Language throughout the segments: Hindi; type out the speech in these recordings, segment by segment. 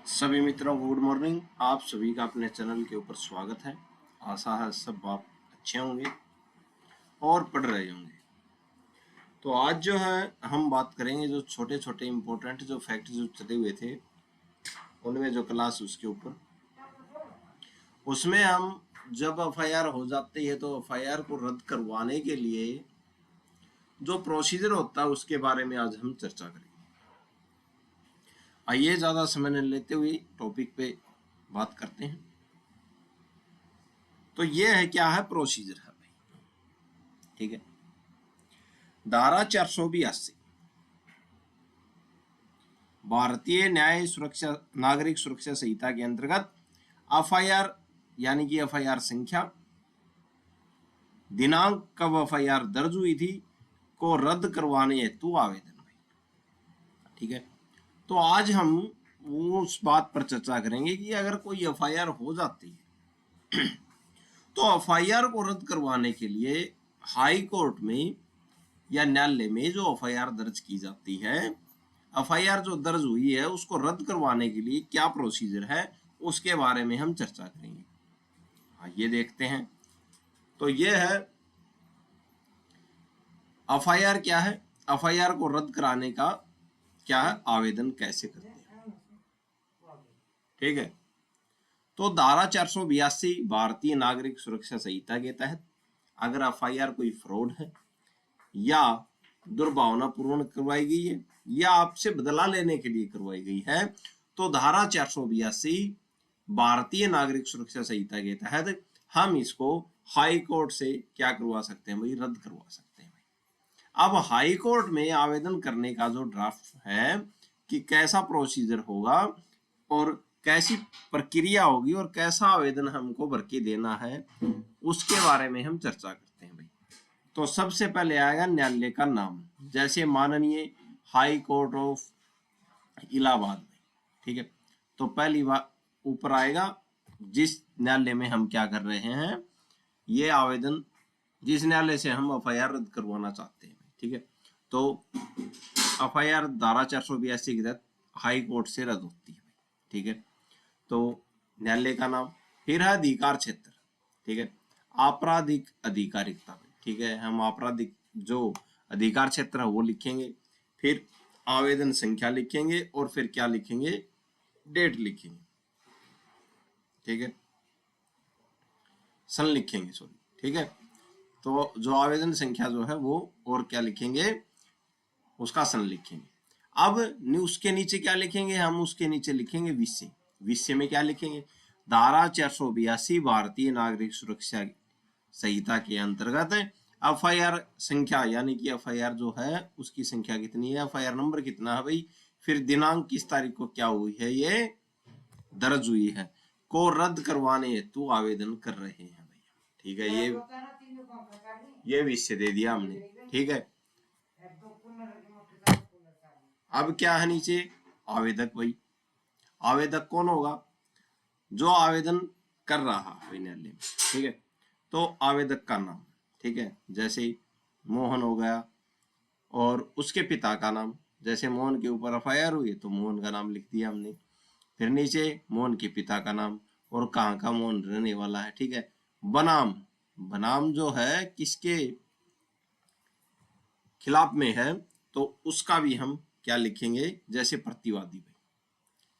सभी मित्रों गुड मॉर्निंग। आप सभी का अपने चैनल के ऊपर स्वागत है। आशा है सब आप अच्छे होंगे और पढ़ रहे होंगे। तो आज जो है हम बात करेंगे जो छोटे छोटे इम्पोर्टेंट जो फैक्ट जो चले हुए थे उनमें जो क्लास उसके ऊपर, उसमें हम जब एफआईआर हो जाती है तो एफआईआर को रद्द करवाने के लिए जो प्रोसीजर होता है उसके बारे में आज हम चर्चा करेंगे। आइए ज़्यादा समय न लेते हुए टॉपिक पे बात करते हैं। तो ये है क्या है प्रोसीजर है भाई, ठीक है। धारा 482 भारतीय न्याय सुरक्षा नागरिक सुरक्षा संहिता के अंतर्गत एफआईआर यानी कि एफआईआर संख्या, दिनांक कब एफआईआर दर्ज हुई थी को रद्द करवाने हेतु आवेदन, ठीक है। तो आज हम उस बात पर चर्चा करेंगे कि अगर कोई एफआईआर हो जाती है तो एफआईआर को रद्द करवाने के लिए हाई कोर्ट में या न्यायालय में जो एफआईआर दर्ज की जाती है, एफआईआर जो दर्ज हुई है उसको रद्द करवाने के लिए क्या प्रोसीजर है उसके बारे में हम चर्चा करेंगे। हाँ, ये देखते हैं। तो ये है एफआईआर क्या है, एफआईआर को रद्द कराने का क्या है, आवेदन कैसे करते हैं, ठीक है। तो धारा 482 भारतीय नागरिक सुरक्षा संहिता के तहत अगर एफआईआर कोई फ्रॉड है या दुर्भावनापूर्ण करवाई गई है या आपसे बदला लेने के लिए करवाई गई है तो धारा 482 भारतीय नागरिक सुरक्षा संहिता के तहत हम इसको हाई कोर्ट से क्या करवा सकते हैं भाई, रद्द करवा सकते हैं भाई। अब हाई कोर्ट में आवेदन करने का जो ड्राफ्ट है कि कैसा प्रोसीजर होगा और कैसी प्रक्रिया होगी और कैसा आवेदन हमको भर के देना है उसके बारे में हम चर्चा करते हैं भाई। तो सबसे पहले आएगा न्यायालय का नाम, जैसे माननीय हाई कोर्ट ऑफ इलाहाबाद में, ठीक है। तो पहली बात ऊपर आएगा जिस न्यायालय में हम क्या कर रहे हैं, ये आवेदन जिस न्यायालय से हम एफआईआर रद्द करवाना चाहते हैं, ठीक है। तो एफआईआर धारा 482 के तहत हाई कोर्ट से रद्द होती है, ठीक है। तो न्यायालय का नाम, फिर है अधिकार क्षेत्र, ठीक है। आपराधिक अधिकारिकता, ठीक है, हम आपराधिक जो अधिकार क्षेत्र है वो लिखेंगे, फिर आवेदन संख्या लिखेंगे और फिर क्या लिखेंगे, डेट लिखेंगे, ठीक है, सन लिखेंगे, सॉरी, ठीक है। तो जो आवेदन संख्या जो है वो और क्या लिखेंगे, उसका सन लिखेंगे। अब उसके नीचे क्या लिखेंगे, हम उसके नीचे लिखेंगे विषय। विषय में क्या लिखेंगे, धारा 482 भारतीय नागरिक सुरक्षा संहिता के अंतर्गत एफआईआर संख्या यानी कि एफआईआर जो है उसकी संख्या कितनी है, एफआईआर नंबर कितना है भाई, फिर दिनांक किस तारीख को क्या हुई है ये दर्ज हुई है, को रद्द करवाने हेतु आवेदन कर रहे हैं भैया, ठीक है। ये विषय दे दिया हमने, ठीक है। अब क्या है नीचे, आवेदक भाई। आवेदक कौन होगा, जो आवेदन कर रहा है न्यायालय में, ठीक है। तो आवेदक का नाम, ठीक है, जैसे मोहन हो गया और उसके पिता का नाम, जैसे मोहन के ऊपर एफआईआर हुई तो मोहन का नाम लिख दिया हमने। फिर नीचे मोहन के पिता का नाम और कहाँ का मोहन रहने वाला है, ठीक है। बनाम, बनाम जो है किसके खिलाफ में है तो उसका भी हम क्या लिखेंगे, जैसे प्रतिवादी भाई,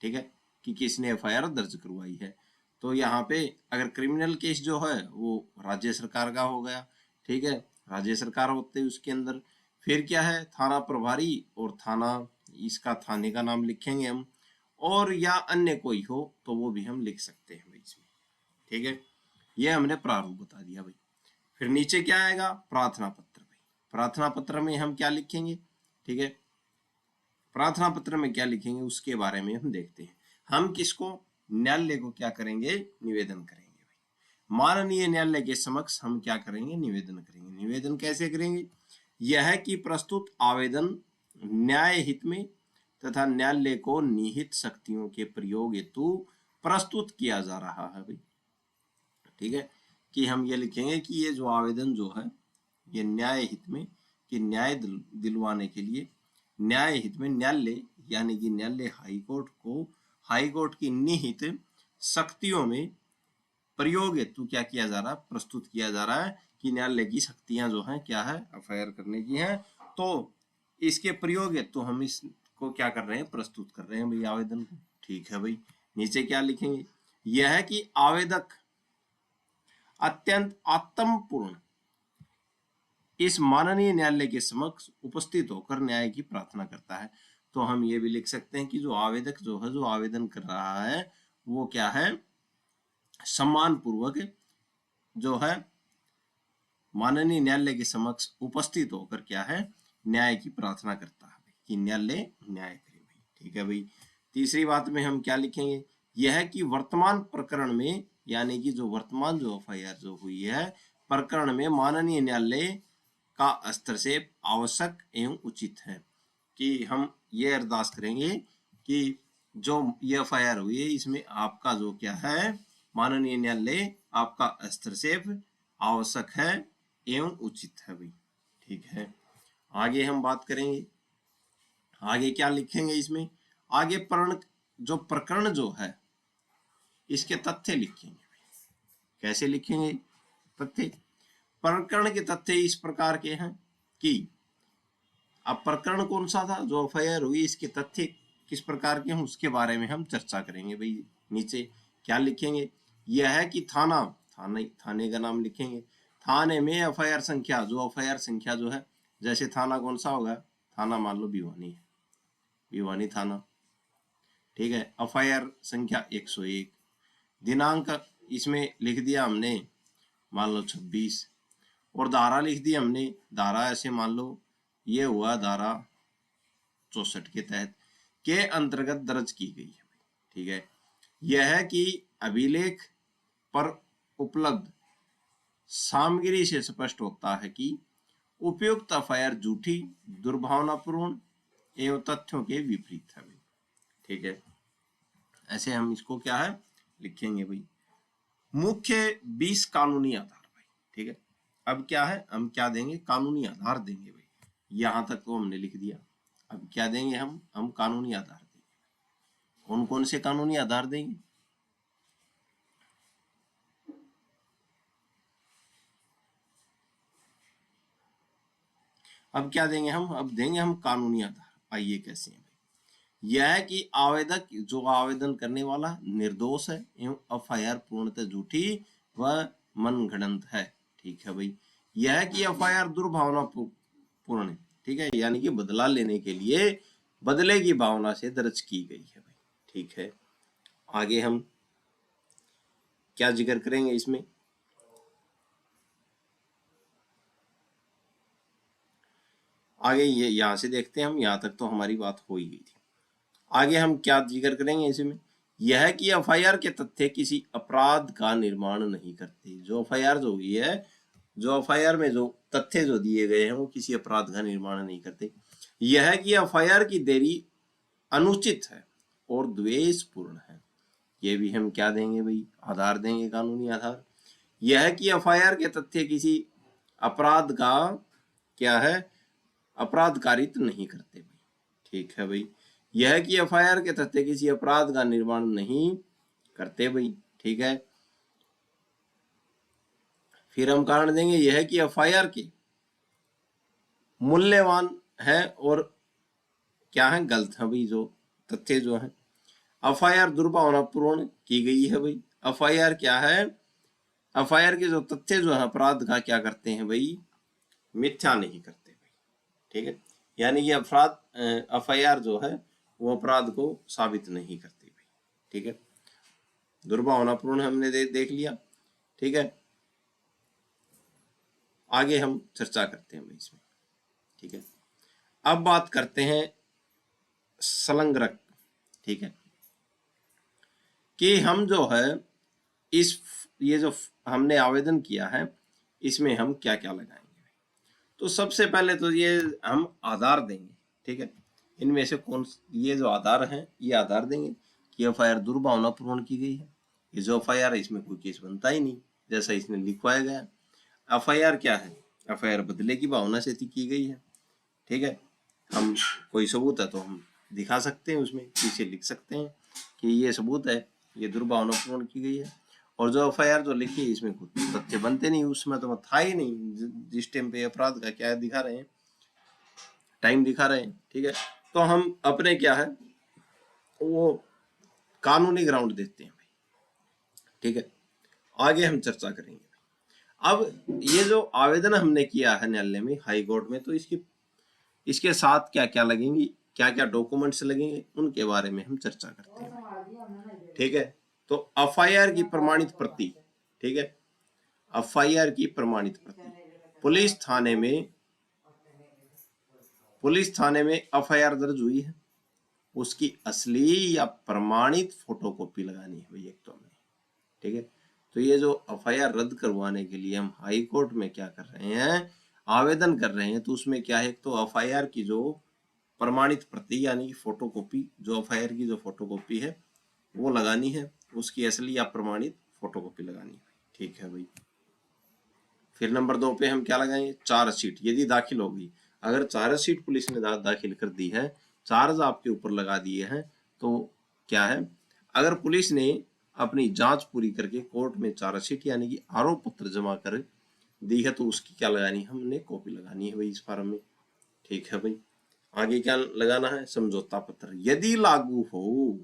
ठीक है, कि किसने एफआईआर दर्ज करवाई है। तो यहाँ पे अगर क्रिमिनल केस जो है वो राज्य सरकार का हो गया, ठीक है, राज्य सरकार होते हैं उसके अंदर। फिर क्या है, थाना प्रभारी और थाना, इसका थाने का नाम लिखेंगे हम, और या अन्य कोई हो तो वो भी हम लिख सकते हैं बीच में, ठीक है। ये हमने प्रारूप बता दिया भाई। फिर नीचे क्या आएगा, प्रार्थना पत्र भाई। प्रार्थना पत्र में हम क्या लिखेंगे, ठीक है, प्रार्थना पत्र में क्या लिखेंगे उसके बारे में हम देखते हैं। हम किसको, न्यायालय को क्या करेंगे, निवेदन करेंगे भाई। माननीय न्यायालय के समक्ष हम क्या करेंगे, निवेदन करेंगे। निवेदन कैसे करेंगे, यह है कि प्रस्तुत आवेदन न्याय हित में तथा न्यायालय को निहित शक्तियों के प्रयोग हेतु प्रस्तुत किया जा रहा है भाई, ठीक है। कि हम ये लिखेंगे कि ये जो आवेदन जो है ये न्याय हित में, कि न्याय दिलवाने के लिए न्याय हित में न्यायालय यानी कि न्यायालय हाई कोर्ट को हाईकोर्ट की निहित शक्तियों में प्रयोग हेतु क्या किया जा रहा है, प्रस्तुत किया जा रहा है कि न्यायालय की शक्तियां जो हैं क्या है, एफआईआर करने की हैं। तो इसके प्रयोग हेतु हम इसको क्या कर रहे हैं, प्रस्तुत कर रहे हैं भाई आवेदन को। ठीक है भाई, नीचे क्या लिखेंगे, यह है कि आवेदक अत्यंत आत्मपूर्ण इस माननीय न्यायालय के समक्ष उपस्थित होकर न्याय की प्रार्थना करता है। तो हम ये भी लिख सकते हैं कि जो आवेदक जो है, जो आवेदन कर रहा है, वो क्या है, सम्मान पूर्वक जो है माननीय न्यायालय के समक्ष उपस्थित होकर क्या है, न्याय की प्रार्थना करता है कि न्यायालय न्याय करे भाई। ठीक है भाई, तीसरी बात में हम क्या लिखेंगे, यह है कि वर्तमान प्रकरण में, यानी कि जो वर्तमान जो एफआईआर जो हुई है प्रकरण में, माननीय न्यायालय का हस्तक्षेप आवश्यक एवं उचित है। कि हम ये अरदास करेंगे कि जो ये एफआईआर हुई है इसमें आपका जो क्या है, माननीय न्यायालय आपका हस्तक्षेप आवश्यक है एवं उचित है भाई। ठीक है, आगे हम बात करेंगे, आगे क्या लिखेंगे इसमें, आगे प्रकरण जो है इसके तथ्य लिखेंगे। कैसे लिखेंगे तथ्य, प्रकरण के तथ्य इस प्रकार के हैं कि, अब प्रकरण कौन सा था, जो एफआईआर हुई, इसके तथ्य किस प्रकार के हैं उसके बारे में हम चर्चा करेंगे भाई। नीचे क्या लिखेंगे, यह है कि थाने का नाम लिखेंगे, थाने में एफआईआर संख्या, जो एफआईआर संख्या जो है, जैसे थाना कौन सा होगा, थाना मान लो भिवानी है, भिवानी थाना। ठीक है, एफआईआर संख्या 101, दिनांक इसमें लिख दिया हमने मान लो 26, और धारा लिख दी हमने, धारा ऐसे मान लो ये हुआ धारा 64 के तहत के अंतर्गत दर्ज की गई है। ठीक है, यह है कि अभिलेख पर उपलब्ध सामग्री से स्पष्ट होता है कि उपयुक्त एफआईआर झूठी, दुर्भावनापूर्ण एवं तथ्यों के विपरीत है। ठीक है, ऐसे हम इसको क्या है लिखेंगे भाई, मुख्य 20 कानूनी आधार भाई। ठीक है, अब क्या है, हम क्या देंगे, कानूनी आधार देंगे भाई। यहां तक तो हमने लिख दिया, अब क्या देंगे हम कानूनी आधार देंगे। कौन कौन से कानूनी आधार देंगे, अब क्या देंगे अब देंगे हम कानूनी आधार। आइए कैसे हैं भाई, यह है कि आवेदक, जो आवेदन करने वाला निर्दोष है एवं एफआईआर पूर्णतः झूठी व मनगढ़ंत है। ठीक है भाई, यह है कि एफआईआर दुर्भावनापूर्ण है। ठीक है, यानी कि बदला लेने के लिए बदले की भावना से दर्ज की गई है भाई। ठीक है, आगे हम क्या जिक्र करेंगे इसमें, आगे ये यहां से देखते हैं हम, यहां तक तो हमारी बात हो ही गई थी। आगे हम क्या जिक्र करेंगे इसमें, यह है कि एफआईआर के तथ्य किसी अपराध का निर्माण नहीं करते। जो एफआईआर जो हुई है, जो एफआईआर में जो तथ्य जो दिए गए हैं वो किसी अपराध का निर्माण नहीं करते। यह है कि एफआईआर की देरी अनुचित है और द्वेषपूर्ण है। ये भी हम क्या देंगे भाई, आधार देंगे, कानूनी आधार। यह है कि एफआईआर के तथ्य किसी अपराध का क्या है, अपराध कारित नहीं करते भाई। ठीक है भाई, यह है कि एफआईआर के तथ्य किसी अपराध का निर्माण नहीं करते भाई। ठीक है, फिर हम कारण देंगे, यह है कि एफआईआर के मूल्यवान है और क्या है, गलत है भाई। जो तथ्य जो है, एफआईआर दुर्भावनापूर्ण की गई है भाई। एफआईआर क्या है, एफआईआर के जो तथ्य जो है अपराध का क्या करते हैं भाई, मिथ्या नहीं करते भाई। ठीक है, यानी कि अपराध एफआईआर जो है वो अपराध को साबित नहीं करती भाई। ठीक है, दुर्भावनापूर्ण हमने देख लिया। ठीक है, आगे हम चर्चा करते हैं भाई इसमें। ठीक है, अब बात करते हैं संलग्नक। ठीक है, कि हम जो है ये जो हमने आवेदन किया है इसमें हम क्या क्या लगाएंगे। तो सबसे पहले तो ये हम आधार देंगे। ठीक है, इनमें से कौन, ये जो आधार हैं ये आधार देंगे कि एफआईआर दुर्भावनापूर्ण की गई है। ये जो एफआईआर है इसमें कोई केस बनता ही नहीं, जैसा इसने लिखवाया गया। एफआईआर क्या है, एफआईआर बदले की भावना से की गई है। ठीक है, हम कोई सबूत है तो हम दिखा सकते हैं, उसमें पीछे लिख सकते हैं। कि ये सबूत है, ये दुर्भावनापूर्ण की गई है। और जो एफआईआर जो लिखी है इसमें कुछ तथ्य बनते नहीं, उसमें तो था ही नहीं जिस टाइम पे अपराध का क्या दिखा रहे हैं, टाइम दिखा रहे हैं। ठीक है, तो हम अपने क्या है वो कानूनी ग्राउंड देते हैं भाई। ठीक है, आगे हम चर्चा करेंगे। अब ये जो आवेदन हमने किया है न्यायालय में, हाई कोर्ट में, तो इसके साथ क्या क्या लगेंगी, क्या क्या डॉक्यूमेंट्स लगेंगे, उनके बारे में हम चर्चा करते हैं। ठीक है, तो एफआईआर की प्रमाणित प्रति, ठीक है, एफआईआर की प्रमाणित प्रति पुलिस थाने में एफआईआर दर्ज हुई है, उसकी असली या प्रमाणित फोटोकॉपी लगानी है भाई एक तो हमें। ठीक है, तो ये जो एफआईआर रद्द करवाने के लिए हम हाई कोर्ट में क्या कर रहे हैं, आवेदन कर रहे हैं, तो उसमें क्या है, तो एफआईआर की जो प्रमाणित प्रति यानी फोटोकॉपी, जो एफआईआर की जो फोटोकॉपी है वो लगानी है, उसकी असली या प्रमाणित फोटोकॉपी लगानी है। ठीक है भाई, फिर नंबर 2 पे हम क्या लगाएंगे, चार्जशीट यदि दाखिल होगी। अगर चार्जशीट पुलिस ने दाखिल कर दी है, चार्ज आपके ऊपर लगा दिए हैं, तो क्या है, अगर पुलिस ने अपनी जांच पूरी करके कोर्ट में चार्जशीट यानी कि आरोप पत्र जमा कर दी है, तो उसकी क्या लगानी है, हमने कॉपी लगानी है भाई इस फॉर्म में। ठीक है भाई, आगे क्या लगाना है, समझौता पत्र यदि लागू हो।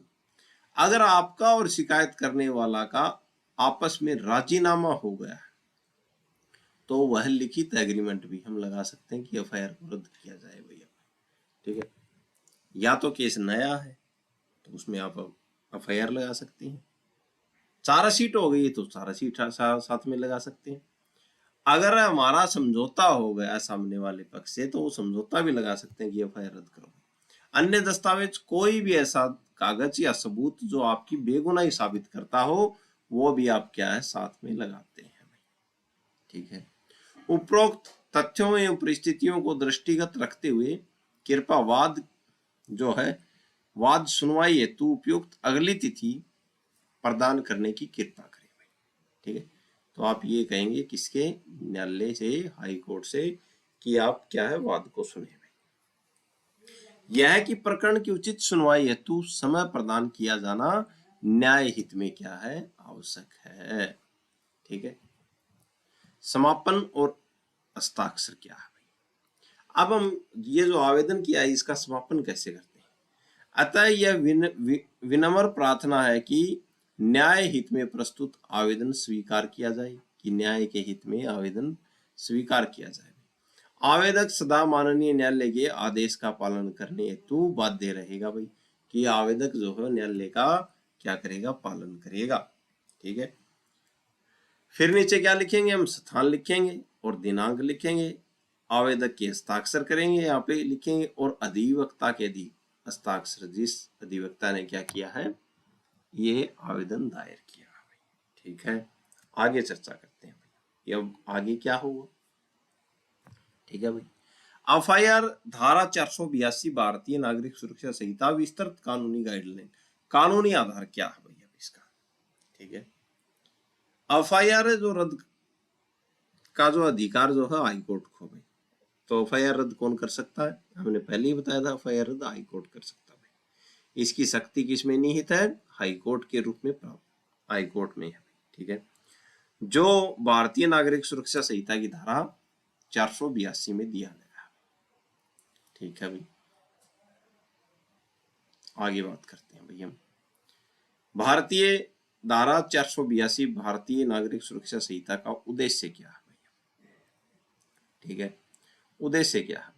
अगर आपका और शिकायत करने वाला का आपस में राजीनामा हो गया है, तो वह लिखित एग्रीमेंट भी हम लगा सकते हैं कि एफआईआर को रद्द किया जाए भैया। ठीक है, या तो केस नया है तो उसमें आप एफआईआर लगा सकते हैं, चार्जशीट हो गई तो चार्जशीट साथ में लगा सकते हैं। अगर हमारा समझौता हो गया सामने वाले पक्ष से, तो वो समझौता भी लगा सकते हैं कि एफआईआर रद्द करो। अन्य दस्तावेज कोई भी ऐसा कागज या सबूत जो आपकी बेगुनाही साबित करता हो, वो भी आप क्या है साथ में लगाते हैं। ठीक है, उपरोक्त तथ्यों एवं परिस्थितियों को दृष्टिगत रखते हुए कृपया वाद सुनवाई हेतु उपयुक्त अगली तिथि प्रदान करने की कृपा करें। ठीक है, तो आप ये कहेंगे किसके, न्यायालय से, हाई कोर्ट से, कि आप क्या है वाद को सुने। यह कि प्रकरण की उचित सुनवाई हेतु समय प्रदान किया जाना न्याय हित में क्या है, आवश्यक है। ठीक है, समापन और हस्ताक्षर क्या है भाई। अब हम ये जो आवेदन किया है इसका समापन कैसे करते हैं। अतः यह विनम्र प्रार्थना है कि न्याय हित में प्रस्तुत आवेदन स्वीकार किया जाए, कि न्याय के हित में आवेदन स्वीकार किया जाए। आवेदक सदा माननीय न्यायालय के आदेश का पालन करने हेतु बाध्य रहेगा भाई, कि आवेदक जो है न्यायालय का क्या करेगा, पालन करेगा। ठीक है, फिर नीचे क्या लिखेंगे, हम स्थान लिखेंगे और दिनांक लिखेंगे, आवेदक के हस्ताक्षर करेंगे, यहाँ पे लिखेंगे, और अधिवक्ता के हस्ताक्षर, जिस अधिवक्ता ने क्या किया है, ये आवेदन दायर किया। ठीक है, आगे चर्चा करते हैं भाई, अब आगे क्या होगा। ठीक है भाई, एफआईआर धारा 482 भारतीय नागरिक सुरक्षा संहिता विस्तृत कानूनी गाइडलाइन, कानूनी आधार क्या है भैया इसका। ठीक है, एफआईआर जो रद्द का जो अधिकार जो है हाई कोर्ट को भाई, तो एफआईआर रद्द कौन कर सकता है, हमने पहले ही बताया था, एफआईआर रद्द हाई कोर्ट कर सकता है। इसकी शक्ति किसमें निहित है, हाई कोर्ट के रूप में प्राप्त, हाई कोर्ट में है। ठीक है, जो भारतीय नागरिक सुरक्षा संहिता की धारा 482 में दिया गया। ठीक है भाई, आगे बात करते हैं भाई हम भारतीय धारा 482 भारतीय नागरिक सुरक्षा संहिता का उद्देश्य क्या है भैया। ठीक है, उद्देश्य क्या है,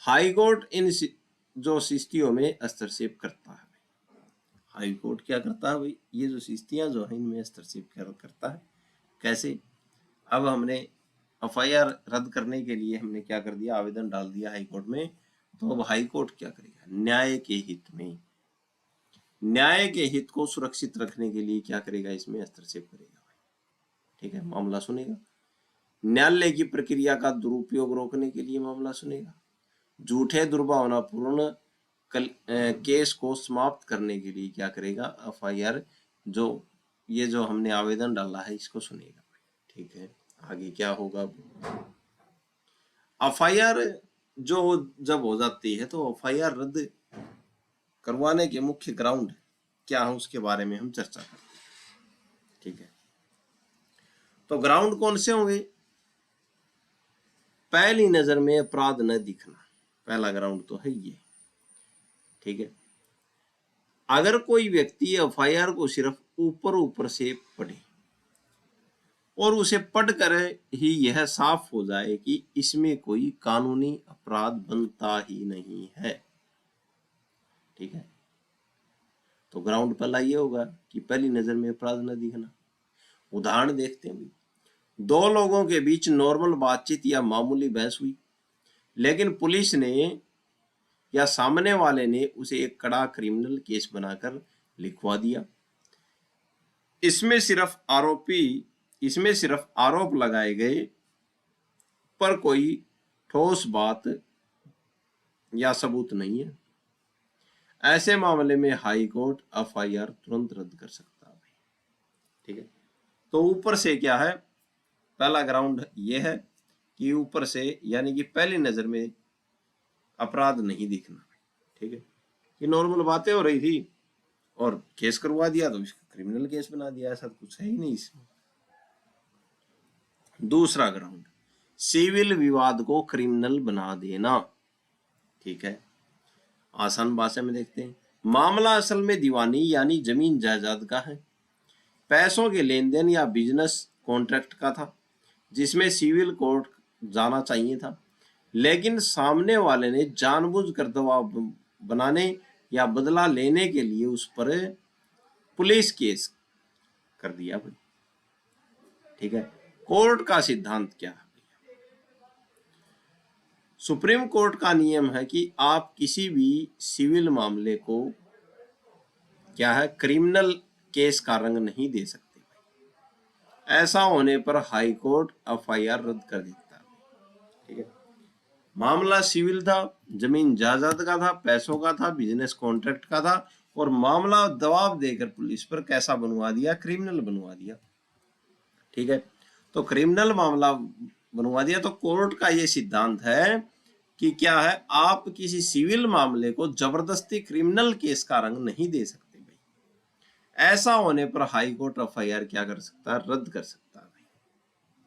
हाई कोर्ट इन जो स्थितियों में हस्तक्षेप करता है। हाई कोर्ट क्या करता है भाई, ये जो स्थितियां जो है इनमें हस्तक्षेप करता है। कैसे, अब हमने एफआईआर रद्द करने के लिए हमने क्या कर दिया, आवेदन डाल दिया हाई कोर्ट में, तो अब हाई कोर्ट क्या करेगा, न्याय के हित में, न्याय के हित को सुरक्षित रखने के लिए क्या करेगा, इसमें हस्तक्षेप करेगा। ठीक है, मामला सुनेगा, न्यायालय की प्रक्रिया का दुरुपयोग रोकने के लिए मामला सुनेगा, झूठे दुर्भावनापूर्ण केस को समाप्त करने के लिए क्या करेगा, एफआईआर जो ये जो हमने आवेदन डाला है इसको सुनेगा। ठीक है, आगे क्या होगा, एफआईआर जो जब हो जाती है तो एफआईआर रद्द करवाने के मुख्य ग्राउंड क्या है उसके बारे में हम चर्चा करते हैं। ठीक है, तो ग्राउंड कौन से होंगे? पहली नजर में अपराध न दिखना, पहला ग्राउंड तो है ये। ठीक है, अगर कोई व्यक्ति एफआईआर को सिर्फ ऊपर ऊपर से पढ़े और उसे पढ़कर ही यह साफ हो जाए कि इसमें कोई कानूनी अपराध बनता ही नहीं है, ठीक है, तो ग्राउंड पहला ये होगा कि पहली नजर में अपराध न दिखना। उदाहरण देखते हैं, दो लोगों के बीच नॉर्मल बातचीत या मामूली बहस हुई, लेकिन पुलिस ने या सामने वाले ने उसे एक कड़ा क्रिमिनल केस बनाकर लिखवा दिया। इसमें सिर्फ आरोप लगाए गए, पर कोई ठोस बात या सबूत नहीं है। ऐसे मामले में हाई कोर्ट एफआईआर तुरंत रद्द कर सकता है। ठीक है, तो ऊपर से क्या है, पहला ग्राउंड ये है कि ऊपर से यानी कि पहली नजर में अपराध नहीं दिखना। ठीक है, कि नॉर्मल बातें हो रही थी और केस करवा दिया तो इसका क्रिमिनल केस बना दिया, ऐसा कुछ है ही नहीं इसमें। दूसरा ग्राउंड, सिविल विवाद को क्रिमिनल बना देना। ठीक है, आसान भाषा में देखते हैं, मामला असल में दीवानी यानी जमीन जायदाद का है, पैसों के लेन देन या बिजनेस कॉन्ट्रैक्ट का था, जिसमें सिविल कोर्ट जाना चाहिए था, लेकिन सामने वाले ने जानबूझकर दबाव बनाने या बदला लेने के लिए उस पर पुलिस केस कर दिया भाई। ठीक है, कोर्ट का सिद्धांत क्या है? सुप्रीम कोर्ट का नियम है कि आप किसी भी सिविल मामले को क्या है, क्रिमिनल केस का रंग नहीं दे सकते। ऐसा होने पर हाई कोर्ट एफआईआर रद्द कर देता है। ठीक है, मामला सिविल था, जमीन जायदाद का था, पैसों का था, बिजनेस कॉन्ट्रैक्ट का था, और मामला दबाव देकर पुलिस पर कैसा बनवा दिया, क्रिमिनल बनवा दिया। ठीक है, तो क्रिमिनल मामला बनवा दिया, तो कोर्ट का ये सिद्धांत है कि क्या है, आप किसी सिविल मामले को जबरदस्ती क्रिमिनल केस का रंग नहीं दे सकते भाई। ऐसा होने पर हाई कोर्ट एफआईआर क्या कर सकता है, रद्द कर सकता है भाई।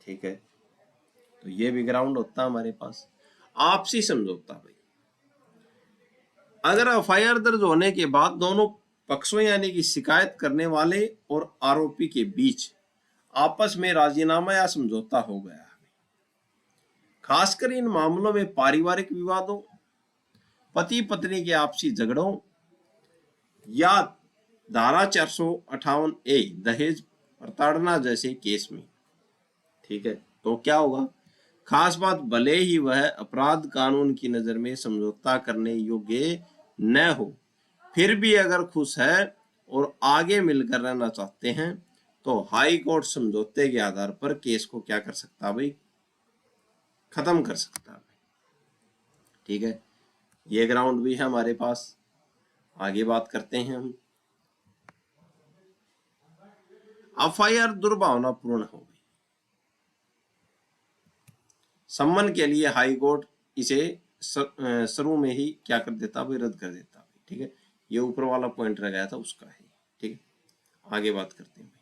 ठीक है, तो ये भी ग्राउंड होता है हमारे पास। आपसी समझौता भाई, अगर एफआईआर दर्ज होने के बाद दोनों पक्षों यानी कि शिकायत करने वाले और आरोपी के बीच आपस में राजीनामा या समझौता हो गया, खासकर इन मामलों में पारिवारिक विवादों, पति पत्नी के आपसी झगड़ों या धारा 458A दहेज प्रताड़ना जैसे केस में। ठीक है, तो क्या होगा, खास बात, भले ही वह अपराध कानून की नजर में समझौता करने योग्य न हो, फिर भी अगर खुश है और आगे मिलकर रहना चाहते हैं तो हाई कोर्ट समझौते के आधार पर केस को क्या कर सकता है भाई, खत्म कर सकता है। ठीक है, ये ग्राउंड भी है हमारे पास। आगे बात करते हैं हम, एफआईआर दुर्भावनापूर्ण हो गई, सम्मन के लिए हाई कोर्ट इसे शुरू में ही क्या कर देता भाई, रद्द कर देता। ठीक है, ये ऊपर वाला पॉइंट रह गया था उसका है। ठीक है, आगे बात करते हैं।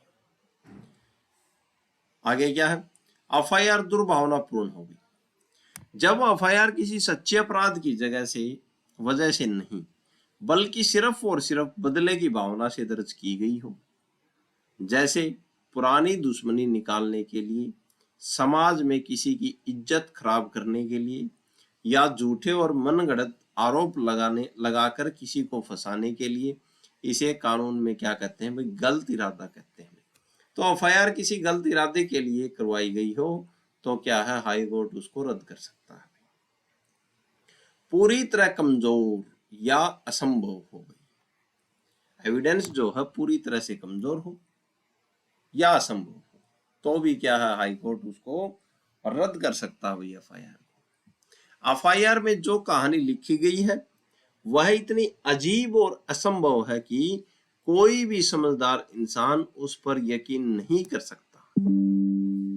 आगे क्या है, एफआईआर दुर्भावनापूर्ण हो गई जब एफआईआर किसी सच्चे अपराध की वजह से नहीं, बल्कि सिर्फ और सिर्फ बदले की भावना से दर्ज की गई हो, जैसे पुरानी दुश्मनी निकालने के लिए, समाज में किसी की इज्जत खराब करने के लिए, या झूठे और मनगढ़ंत आरोप लगाकर किसी को फंसाने के लिए। इसे कानून में क्या कहते हैं भाई, गलत इरादा कहते हैं। तो एफआईआर किसी गलत इरादे के लिए करवाई गई हो तो क्या है, हाई कोर्ट उसको रद्द कर सकता है। पूरी तरह कमजोर या असंभव हो गई, एविडेंस जो है पूरी तरह से कमजोर हो या असंभव हो, तो भी क्या है, हाई कोर्ट उसको रद्द कर सकता है भाई एफआईआर। एफआईआर में जो कहानी लिखी गई है वह इतनी अजीब और असंभव है कि कोई भी समझदार इंसान उस पर यकीन नहीं कर सकता।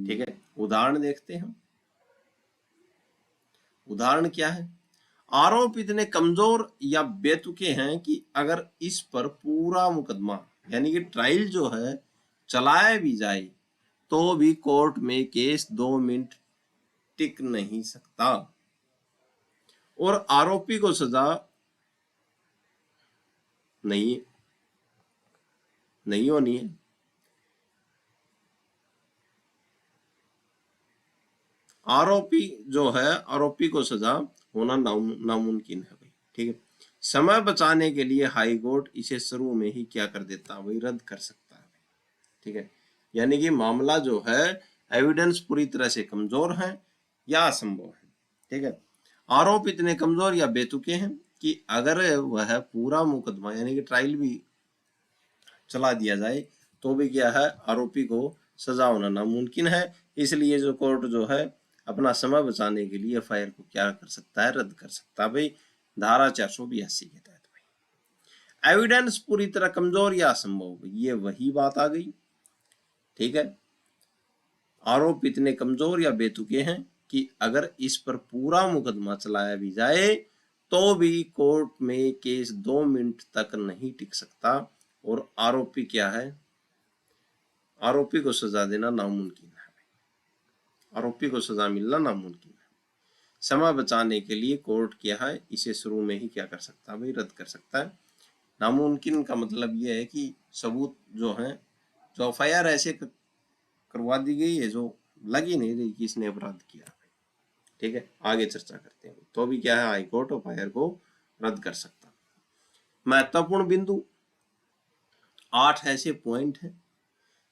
ठीक है, उदाहरण देखते हैं। उदाहरण क्या है, आरोप इतने कमजोर या बेतुके हैं कि अगर इस पर पूरा मुकदमा यानी कि ट्रायल जो है चलाया भी जाए तो भी कोर्ट में केस 2 मिनट टिक नहीं सकता और आरोपी को सजा नहीं होनी है। आरोपी को सजा होना नामुमकिन है भाई। ठीक है, समय बचाने के लिए हाई कोर्ट इसे शुरू में ही क्या कर देता है भाई, रद्द कर सकता है। ठीक है, यानी कि मामला जो है एविडेंस पूरी तरह से कमजोर है या असंभव है। ठीक है, आरोप इतने कमजोर या बेतुके हैं कि अगर वह पूरा मुकदमा यानी कि ट्रायल भी चला दिया जाए तो भी क्या है, आरोपी को सजा होना नामुमकिन है। इसलिए जो कोर्ट जो है अपना समय बचाने के लिए एफआईआर को क्या कर सकता है, रद्द कर सकता है भाई, धारा 482 के तहत। भाई एविडेंस पूरी तरह कमजोर या असंभव, ये वही बात आ गई। ठीक है, आरोप इतने कमजोर या बेतुके हैं कि अगर इस पर पूरा मुकदमा चलाया भी जाए तो भी कोर्ट में केस 2 मिनट तक नहीं टिक सकता और आरोपी क्या है, आरोपी को सजा देना नामुमकिन है। आरोपी को सजा मिलना नामुमकिन है। समय बचाने के लिए कोर्ट क्या है, इसे शुरू में ही क्या कर सकता है भाई, रद्द कर सकता है। नामुमकिन का मतलब यह है कि सबूत जो है, जो एफआईआर ऐसे करवा दी गई है जो लग ही नहीं रही कि इसने अपराध किया। ठीक है, आगे चर्चा करते हैं। तो भी क्या है, हाई कोर्ट एफआईआर को रद्द कर सकता। महत्वपूर्ण बिंदु 8 ऐसे पॉइंट हैं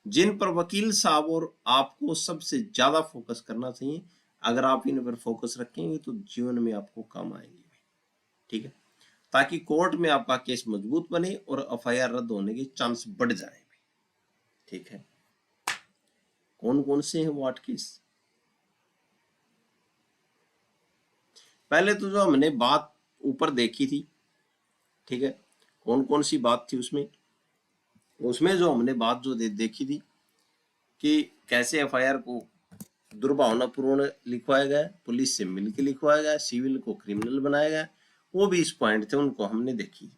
जिन पर वकील साहब और आपको सबसे ज्यादा फोकस करना चाहिए। अगर आप इन पर फोकस रखेंगे तो जीवन में आपको काम आएंगे। ठीक है, ताकि कोर्ट में आपका केस मजबूत बने और एफआईआर रद्द होने के चांस बढ़ जाए। ठीक है, कौन कौन से हैं वो 8 केस? पहले तो जो हमने बात ऊपर देखी थी, ठीक है, कौन कौन सी बात थी उसमें जो हमने बात जो देखी थी कि कैसे एफआईआर को दुर्भावनापूर्ण लिखवाया गया, पुलिस से मिलकर लिखवाया गया, सिविल को क्रिमिनल बनाया गया, वो 20 पॉइंट थे, उनको हमने देखी।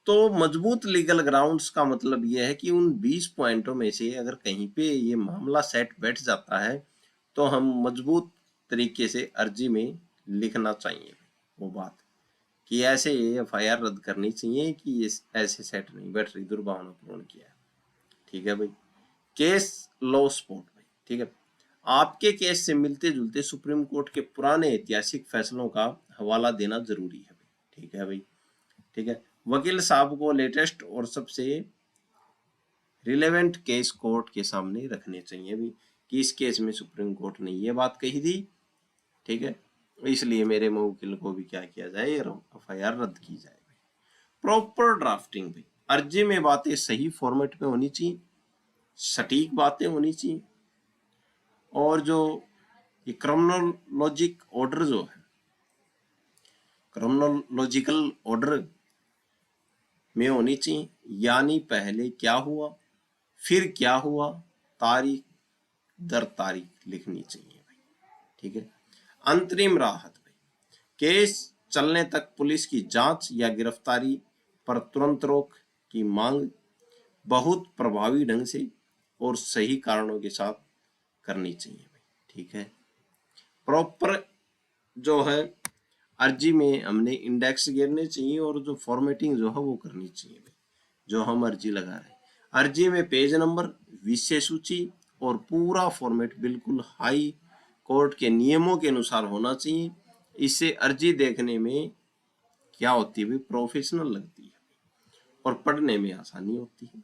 तो मजबूत लीगल ग्राउंड्स का मतलब यह है कि उन 20 पॉइंटों में से अगर कहीं पे ये मामला सेट बैठ जाता है तो हम मजबूत तरीके से अर्जी में लिखना चाहिए वो बात कि ऐसे एफआईआर रद्द करनी चाहिए कि ये ऐसे सेट नहीं बैठ रही, दुर्भावनापूर्ण किया है। ठीक है भाई, केस लॉ स्पॉट भाई। ठीक है, आपके केस से मिलते जुलते सुप्रीम कोर्ट के पुराने ऐतिहासिक फैसलों का हवाला देना जरूरी है भाई। ठीक है भाई, ठीक है, वकील साहब को लेटेस्ट और सबसे रिलेवेंट केस कोर्ट के सामने रखने चाहिए भी कि इस केस में सुप्रीम कोर्ट ने ये बात कही थी। ठीक है, इसलिए मेरे मुवक्किल को भी क्या किया जाए, एफआईआर रद्द की जाए। प्रॉपर ड्राफ्टिंग भी, अर्जी में बातें सही फॉर्मेट में होनी चाहिए, सटीक बातें होनी चाहिए और जो ये क्रोनोलॉजिक ऑर्डर जो है, क्रोनोलॉजिकल ऑर्डर में होनी चाहिए, यानी पहले क्या हुआ फिर क्या हुआ, तारीख दर तारीख लिखनी चाहिए भाई। ठीक है, अंतरिम राहत भाई, केस चलने तक पुलिस की जांच या गिरफ्तारी पर तुरंत रोक की मांग बहुत प्रभावी ढंग से और सही कारणों के साथ करनी चाहिए भाई। ठीक है, प्रॉपर जो है अर्जी में हमने इंडेक्स गिरने चाहिए और जो फॉर्मेटिंग जो है वो करनी चाहिए भाई, जो हम अर्जी लगा रहे हैं। अर्जी में पेज नंबर, विषय सूची और पूरा फॉर्मेट बिल्कुल हाई कोर्ट के नियमों के अनुसार होना चाहिए। इससे अर्जी देखने में क्या होती है, प्रोफेशनल लगती है और पढ़ने में आसानी होती है।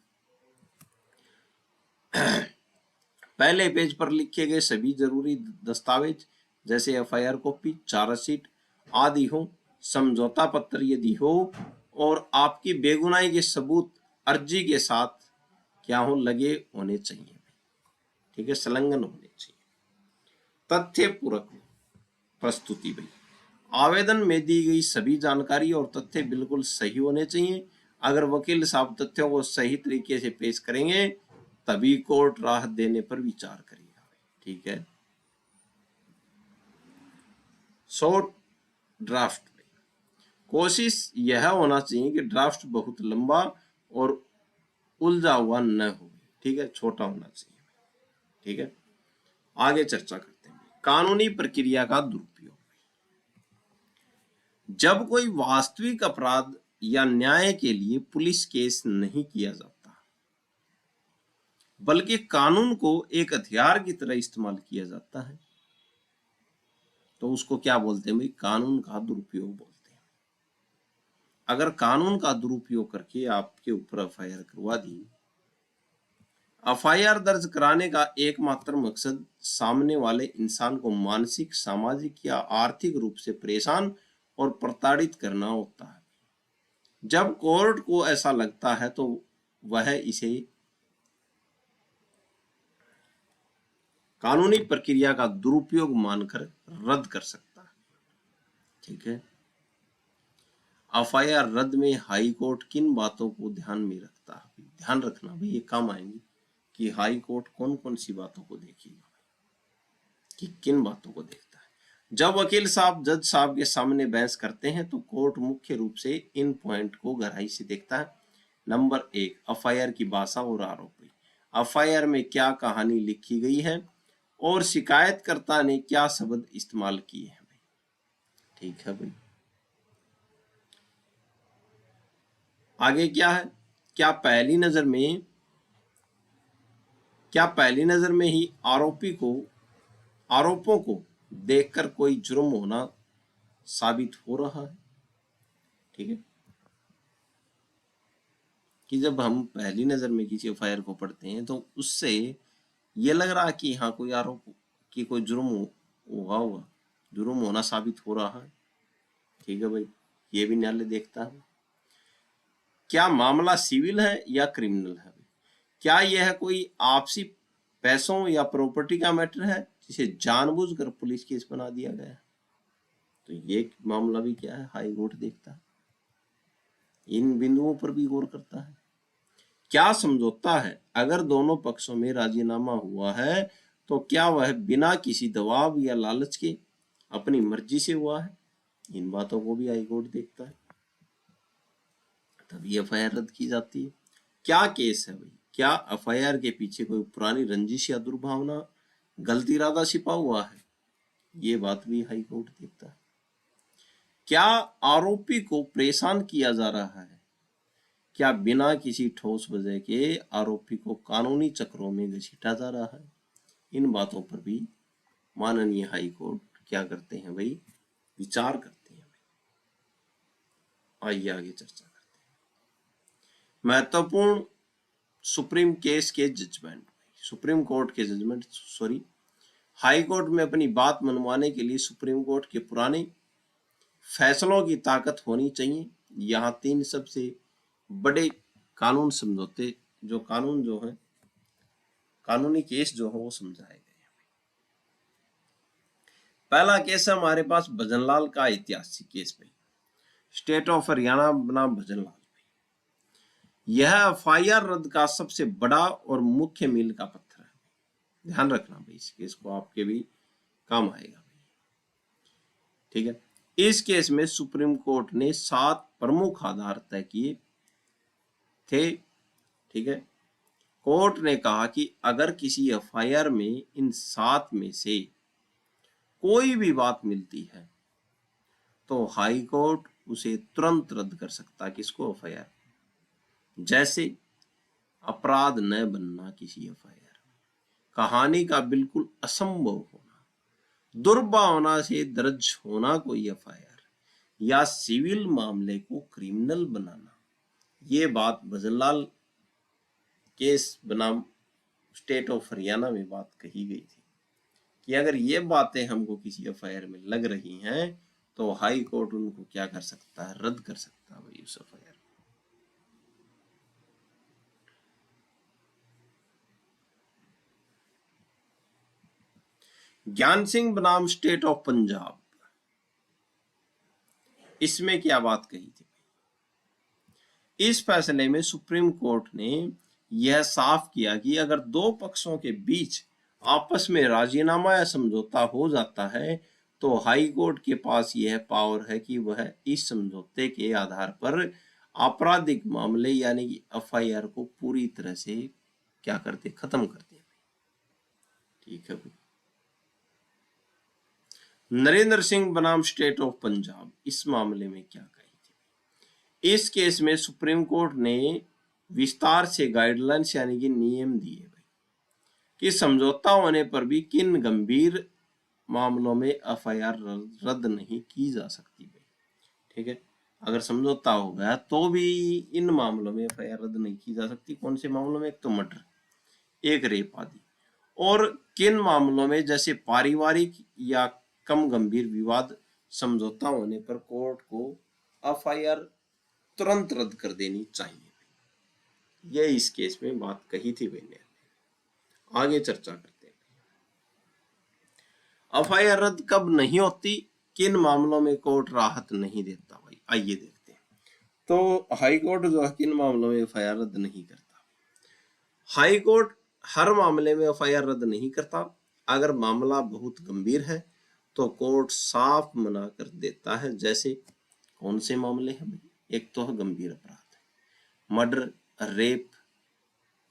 पहले पेज पर लिखे गए सभी जरूरी दस्तावेज जैसे एफआईआर कॉपी, चार्जशीट आदि हो, समझौता पत्र यदि हो और आपकी बेगुनाही के सबूत अर्जी के साथ क्या हो, लगे होने चाहिए। ठीक है, संलग्न होने चाहिए। तथ्य पूरक प्रस्तुति भाई, आवेदन में दी गई सभी जानकारी और तथ्य बिल्कुल सही होने चाहिए। अगर वकील साहब तथ्यों को सही तरीके से पेश करेंगे तभी कोर्ट राहत देने पर विचार करेगा। ठीक है, शॉर्ट ड्राफ्ट कोशिश यह होना चाहिए कि ड्राफ्ट बहुत लंबा और उलझा हुआ न हो, ठीक है, छोटा होना चाहिए, ठीक है। आगे चर्चा करते हैं कानूनी प्रक्रिया का दुरुपयोग। जब कोई वास्तविक अपराध या न्याय के लिए पुलिस केस नहीं किया जाता, बल्कि कानून को एक हथियार की तरह इस्तेमाल किया जाता है, तो उसको क्या बोलते हैं भाई? कानून का दुरुपयोग बोलते हैं। अगर कानून का दुरुपयोग करके आपके ऊपर एफआईआर करवा दी, एफआईआर दर्ज कराने का एकमात्र मकसद सामने वाले इंसान को मानसिक, सामाजिक या आर्थिक रूप से परेशान और प्रताड़ित करना होता है। जब कोर्ट को ऐसा लगता है तो वह इसे कानूनी प्रक्रिया का दुरुपयोग मानकर रद्द कर सकता है, ठीक है। एफआईआर रद्द में हाई कोर्ट किन बातों को ध्यान में रखता है? ध्यान रखना भाई, ये काम आएंगी कि हाई कोर्ट कौन कौन सी बातों को देखेगा, कि किन बातों को देखता है। जब वकील साहब जज साहब के सामने बहस करते हैं तो कोर्ट मुख्य रूप से इन पॉइंट को गहराई से देखता है। नंबर 1, एफआईआर की भाषा और आरोपी। एफआईआर में क्या कहानी लिखी गई है और शिकायतकर्ता ने क्या शब्द इस्तेमाल किए हैं भाई, ठीक है भाई। आगे क्या है? क्या पहली नजर में ही आरोपों को देखकर कोई जुर्म होना साबित हो रहा है, ठीक है। कि जब हम पहली नजर में किसी एफआईआर को पढ़ते हैं तो उससे ये लग रहा कि हाँ कोई आरोप कि कोई जुर्म होना साबित हो रहा है, ठीक है भाई। ये भी न्यायालय देखता है। क्या मामला सिविल है या क्रिमिनल है? क्या यह कोई आपसी पैसों या प्रॉपर्टी का मैटर है जिसे जानबूझकर पुलिस केस बना दिया गया है? तो ये मामला भी क्या है, हाई कोर्ट देखता है, इन बिंदुओं पर भी गौर करता है। क्या समझौता है? अगर दोनों पक्षों में राजीनामा हुआ है तो क्या वह बिना किसी दबाव या लालच के अपनी मर्जी से हुआ है? इन बातों को भी हाई कोर्ट देखता है, तभी एफआईआर रद्द की जाती है। क्या केस है भाई? क्या एफआईआर के पीछे कोई पुरानी रंजिश या दुर्भावना, गलत इरादा छिपा हुआ है? ये बात भी हाई कोर्ट देखता है। क्या आरोपी को परेशान किया जा रहा है? क्या बिना किसी ठोस वजह के आरोपी को कानूनी चक्रों में घसीटा जा रहा है? इन बातों पर भी माननीय हाई कोर्ट क्या करते हैं भाई? विचार करते हैं भाई। आइए आगे चर्चा करते हैं। महत्वपूर्ण सुप्रीम कोर्ट के जजमेंट हाई कोर्ट में अपनी बात मनवाने के लिए सुप्रीम कोर्ट के पुराने फैसलों की ताकत होनी चाहिए। यहाँ 3 सबसे बड़े कानून समझौते कानूनी केस जो है वो समझाए गए हैं। पहला केस है हमारे पास भजनलाल का ऐतिहासिक केस भाई, स्टेट ऑफ हरियाणा बनाम भजनलाल भाई। यह एफआईआर रद्द का सबसे बड़ा और मुख्य मील का पत्थर है, ध्यान रखना भाई, इस केस को आपके भी काम आएगा भाई, ठीक है। इस केस में सुप्रीम कोर्ट ने 7 प्रमुख आधार तय किए थे, ठीक है। कोर्ट ने कहा कि अगर किसी एफआईआर में इन 7 में से कोई भी बात मिलती है तो हाई कोर्ट उसे तुरंत रद्द कर सकता है। किसको? एफआईआर। जैसे अपराध न बनना किसी एफआईआर, कहानी का बिल्कुल असंभव होना, दुर्भावना से दर्ज होना कोई एफआईआर, या सिविल मामले को क्रिमिनल बनाना। ये बात भजनलाल केस बनाम स्टेट ऑफ हरियाणा में बात कही गई थी कि अगर ये बातें हमको किसी एफआईआर में लग रही हैं तो हाई कोर्ट उनको क्या कर सकता है? रद्द कर सकता है भाई उस एफआईआर। ज्ञान सिंह बनाम स्टेट ऑफ पंजाब, इसमें क्या बात कही थी? इस फैसले में सुप्रीम कोर्ट ने यह साफ किया कि अगर 2 पक्षों के बीच आपस में राजीनामा या समझौता हो जाता है तो हाई कोर्ट के पास यह पावर है कि वह इस समझौते के आधार पर आपराधिक मामले यानी कि एफआईआर को पूरी तरह से क्या करते, खत्म करते हैं। ठीक है भाई। नरेंद्र सिंह बनाम स्टेट ऑफ पंजाब इस मामले में क्या कही थी? इस केस में सुप्रीम कोर्ट ने विस्तार से गाइडलाइंस यानी कि नियम दिए भाई कि समझौता होने पर भी किन गंभीर मामलों में एफआईआर रद्द नहीं की जा सकती भाई। ठीक है, अगर समझौता हो गया तो भी इन मामलों में एफआईआर रद्द नहीं की जा सकती। कौन से मामलों में? एक तो मर्डर, एक रेप आदि। और किन मामलों में? जैसे पारिवारिक या कम गंभीर विवाद समझौता होने पर कोर्ट को एफआईआर तुरंत रद्द कर देनी चाहिए। यह इस केस में बात कही थी मैंने। आगे चर्चा करते हैं। एफआईआर रद्द कब नहीं होती, किन मामलों में कोर्ट राहत नहीं देता भाई, आइए देखते हैं। तो हाई कोर्ट जो है किन मामलों में एफआईआर रद्द नहीं करता? हाई कोर्ट हर मामले में एफआईआर रद्द नहीं करता। अगर मामला बहुत गंभीर है तो कोर्ट साफ मना कर देता है। जैसे कौन से मामले हैं भाई? एक तो है गंभीर अपराध, मर्डर, रेप,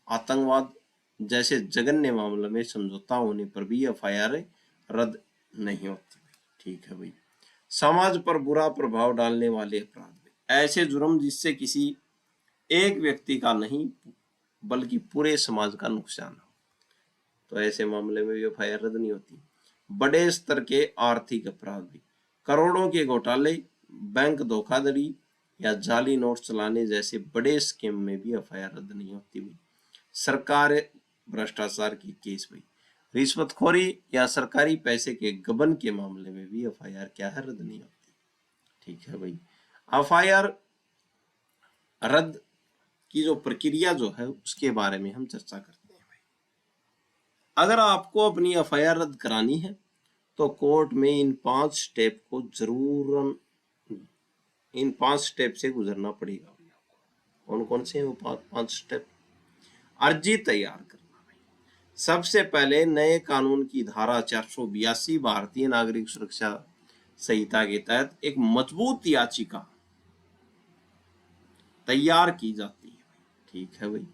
आतंकवाद जैसे जघन्य मामलों में समझौता होने पर भी एफआईआर रद्द नहीं होती। ठीक है भाई। समाज पर बुरा प्रभाव डालने वाले अपराध, ऐसे जुर्म जिससे किसी एक व्यक्ति का नहीं बल्कि पूरे समाज का नुकसान हो, तो ऐसे मामले में भी एफआईआर रद्द नहीं होती। बड़े स्तर के आर्थिक अपराध भी, करोड़ों के घोटाले, बैंक धोखाधड़ी या जाली नोट चलाने जैसे बड़े स्कीम में भी एफआईआर रद्द नहीं होती भाई। सरकार भ्रष्टाचार की केस भाई, रिश्वतखोरी या सरकारी पैसे के गबन के मामले में भी एफआईआर क्या है, रद्द नहीं होती। ठीक है भाई। एफआईआर रद्द की जो प्रक्रिया जो है उसके बारे में हम चर्चा करते हैं भाई। अगर आपको अपनी एफआईआर रद्द करानी है तो कोर्ट में इन 5 स्टेप को जरूर, इन 5 स्टेप से गुजरना पड़ेगा। कौन कौन से हैं वो 5 स्टेप? अर्जी तैयार करना भाई। सबसे पहले नए कानून की धारा 482 भारतीय नागरिक सुरक्षा संहिता के तहत एक मजबूत याचिका तैयार की जाती है। ठीक है भाई।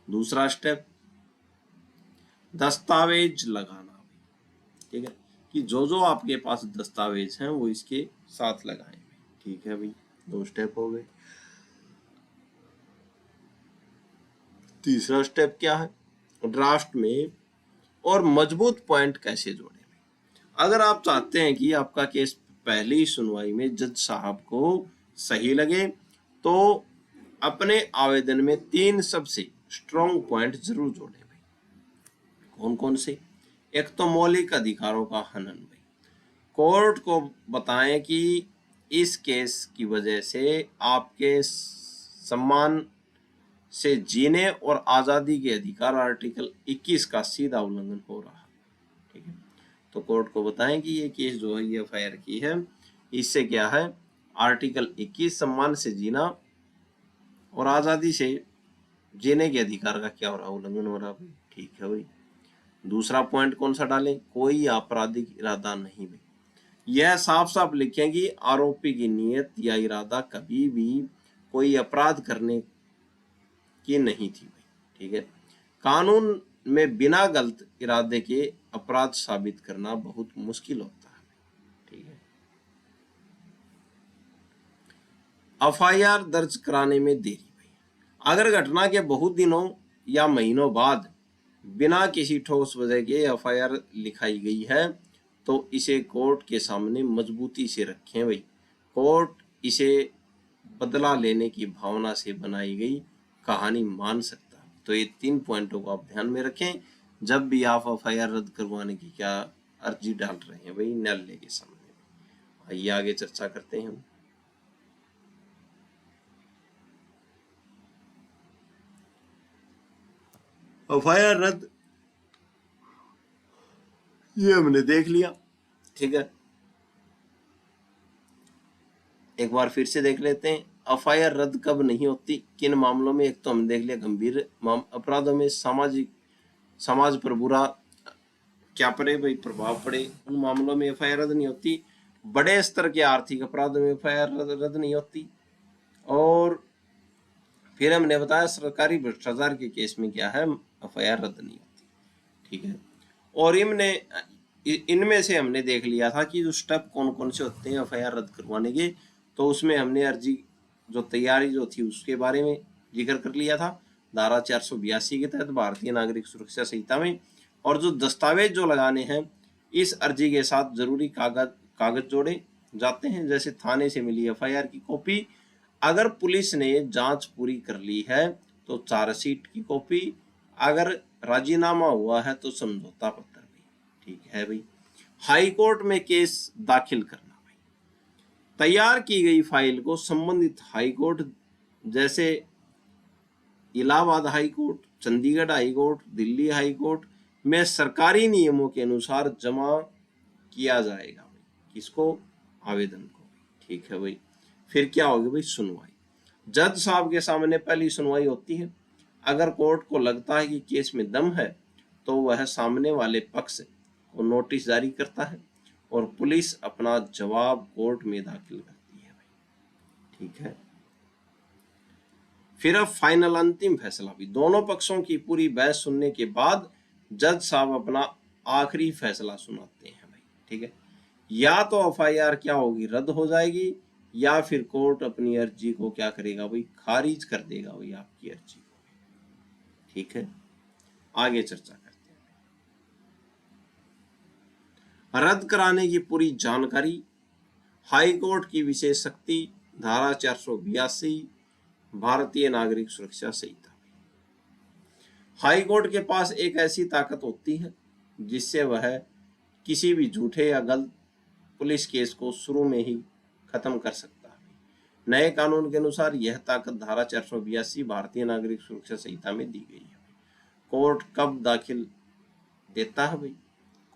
दूसरा स्टेप, दस्तावेज लगाना भाई। ठीक है, कि जो आपके पास दस्तावेज हैं वो इसके साथ लगाएं भाई। ठीक है भाई, 2 स्टेप हो गए। तीसरा स्टेप क्या है? ड्राफ्ट में और मजबूत पॉइंट कैसे जोड़े। अगर आप चाहते हैं कि आपका केस पहली सुनवाई में जज साहब को सही लगे तो अपने आवेदन में 3 सबसे स्ट्रॉन्ग पॉइंट जरूर जोड़े भाई। कौन कौन से? एक तो मौलिक अधिकारों का हनन भाई। कोर्ट को बताएं कि इस केस की वजह से आपके सम्मान से जीने और आजादी के अधिकार आर्टिकल 21 का सीधा उल्लंघन हो रहा है। ठीक है, तो कोर्ट को बताएं कि ये केस जो है ये एफआईआर की है, इससे क्या है, आर्टिकल 21 सम्मान से जीना और आजादी से जीने के अधिकार का क्या हो रहा है, उल्लंघन हो रहा है। ठीक है भाई। दूसरा पॉइंट कौन सा डालें? कोई आपराधिक इरादा नहीं भाई। यह साफ साफ लिखें कि आरोपी की नीयत या इरादा कभी भी कोई अपराध करने की नहीं थी भाई। ठीक है, कानून में बिना गलत इरादे के अपराध साबित करना बहुत मुश्किल होता है। ठीक है, एफआईआर दर्ज कराने में देरी भाई। अगर घटना के बहुत दिनों या महीनों बाद बिना किसी ठोस वजह के एफआईआर लिखाई गई है तो इसे कोर्ट के सामने मजबूती से रखें भाई। कोर्ट इसे बदला लेने की भावना से बनाई गई कहानी मान सकता है। तो ये 3 पॉइंटों को आप ध्यान में रखें जब भी आप एफआईआर रद्द करवाने की क्या अर्जी डाल रहे हैं भाई न्यायालय के सामने। आइए आगे चर्चा करते हैं हम। एफआईआर रद्द ये हमने देख लिया। ठीक है, एक बार फिर से देख लेते हैं। एफआईआर रद्द कब नहीं होती, किन मामलों में? एक तो हमने देख लिया गंभीर अपराधों में, समाज पर बुरा क्या पड़े भाई, प्रभाव पड़े, उन मामलों में एफआईआर रद्द नहीं होती। बड़े स्तर के आर्थिक अपराधों में एफआईआर रद्द नहीं होती। और फिर हमने बताया सरकारी भ्रष्टाचार के केस में क्या है, एफआईआर रद्द नहीं होती। ठीक है, और इनमें से हमने देख लिया था कि जो स्टेप कौन कौन से होते हैं एफआईआर रद्द करवाने के। तो उसमें हमने अर्जी जो तैयारी जो थी उसके बारे में जिक्र कर लिया था, धारा 482 के तहत भारतीय नागरिक सुरक्षा संहिता में। और जो दस्तावेज जो लगाने हैं इस अर्जी के साथ जरूरी कागज जोड़े जाते हैं, जैसे थाने से मिली एफआईआर की कॉपी, अगर पुलिस ने जांच पूरी कर ली है तो चार्जशीट की कॉपी, अगर राजीनामा हुआ है तो समझौता पत्र भी। ठीक है भाई, हाई कोर्ट में केस दाखिल करना भाई, तैयार की गई फाइल को संबंधित हाई कोर्ट जैसे Allahabad high court, Chandigarh high court, Delhi high court में सरकारी नियमों के अनुसार जमा किया जाएगा भाई, किसको, आवेदन को। ठीक है भाई, फिर क्या होगी भाई, सुनवाई। जज साहब के सामने पहली सुनवाई होती है। अगर कोर्ट को लगता है कि केस में दम है तो वह सामने वाले पक्ष को नोटिस जारी करता है और पुलिस अपना जवाब कोर्ट में दाखिल करती है भाई। ठीक है, फिर अब फाइनल अंतिम फैसला भी, दोनों पक्षों की पूरी बहस सुनने के बाद जज साहब अपना आखिरी फैसला सुनाते हैं भाई। ठीक है, या तो एफआईआर क्या होगी, रद्द हो जाएगी, या फिर कोर्ट अपनी अर्जी को क्या करेगा भाई, खारिज कर देगा भाई आपकी अर्जी को। ठीक है, आगे चर्चा करते हैं। रद्द कराने की पूरी जानकारी, हाई कोर्ट की विशेष शक्ति, धारा 482 भारतीय नागरिक सुरक्षा संहिता। हाई कोर्ट के पास एक ऐसी ताकत होती है जिससे वह किसी भी झूठे या गलत पुलिस केस को शुरू में ही खत्म कर सकता है। नए कानून के अनुसार यह ताकत धारा 482 भारतीय नागरिक सुरक्षा संहिता में दी गई है। कोर्ट कब दाखिल देता है भाई,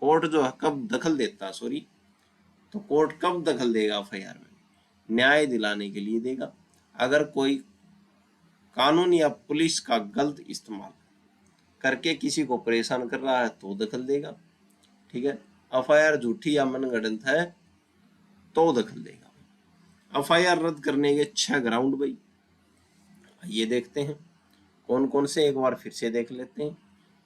कोर्ट जो है कब दखल देता है, सॉरी, तो कोर्ट कब दखल देगा एफआईआर में, न्याय दिलाने के लिए देगा। अगर कोई कानून या पुलिस का गलत इस्तेमाल करके किसी को परेशान कर रहा है तो दखल देगा। ठीक है, एफआईआर झूठी या मनगढ़ंत है तो दखल देगा। एफआईआर रद्द करने के 6 ग्राउंड भाई, ये देखते हैं कौन कौन से, एक बार फिर से देख लेते हैं।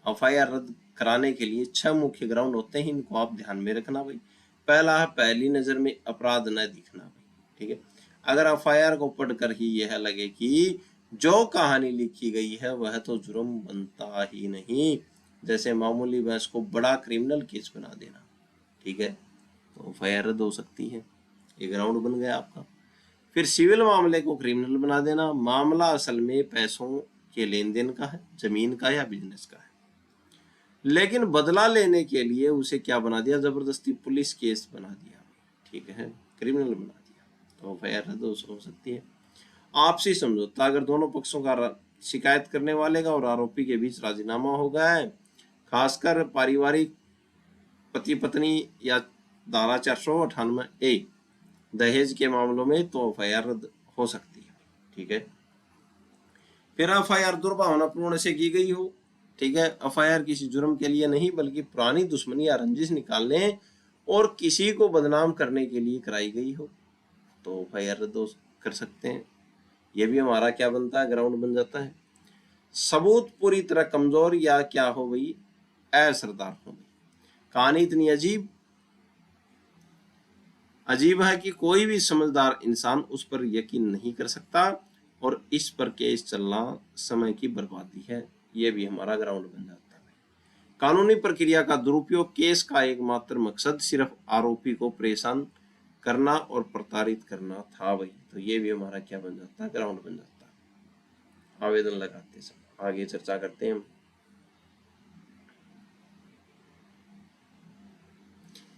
एफआईआर रद्द कराने के लिए 6 मुख्य ग्राउंड होते हैं, इनको आप ध्यान में रखना भाई। पहला है पहली नजर में अपराध न दिखना भाई। ठीक है, अगर एफआईआर को पढ़कर ही यह लगे कि जो कहानी लिखी गई है वह तो जुर्म बनता ही नहीं, जैसे मामूली बहस को बड़ा क्रिमिनल केस बना देना, ठीक है, तो एफआईआर रद्द हो सकती है, ये ग्राउंड बन गया आपका। फिर सिविल मामले को क्रिमिनल बना देना, मामला असल में पैसों के लेन देन का है, जमीन का या बिजनेस का है, लेकिन बदला लेने के लिए उसे क्या बना दिया, जबरदस्ती पुलिस केस बना दिया, ठीक है, क्रिमिनल बना दिया, तो एफआईआर रद्द हो सकती है। आपसी समझौता, अगर दोनों पक्षों का शिकायत करने वाले का और आरोपी के बीच राजीनामा हो गया है, खासकर पारिवारिक पति पत्नी या धारा 498A दहेज के मामलों में, तो एफआईआर रद्द हो सकती है। ठीक है, फिर एफआईआर दुर्भावनापूर्ण से की गई हो, ठीक है, एफआईआर किसी जुर्म के लिए नहीं बल्कि पुरानी दुश्मनी या रंजिश निकालने और किसी को बदनाम करने के लिए कराई गई हो, तो एफआईआर रद्द कर सकते हैं। यह भी हमारा क्या बनता है, ग्राउंड बन जाता है। सबूत पूरी तरह कमजोर या क्या हो गई, असरदार हो गई। कहानी इतनी अजीब है कि कोई भी समझदार इंसान उस पर यकीन नहीं कर सकता और इस पर केस चलना समय की बर्बादी है, यह भी हमारा ग्राउंड बन जाता है। कानूनी प्रक्रिया का दुरुपयोग, केस का एकमात्र मकसद सिर्फ आरोपी को परेशान करना और प्रताड़ित करना था भाई, तो ये भी हमारा क्या बन जाता है, ग्राउंड बन जाता है। आवेदन लगाते समय आगे चर्चा करते हैं।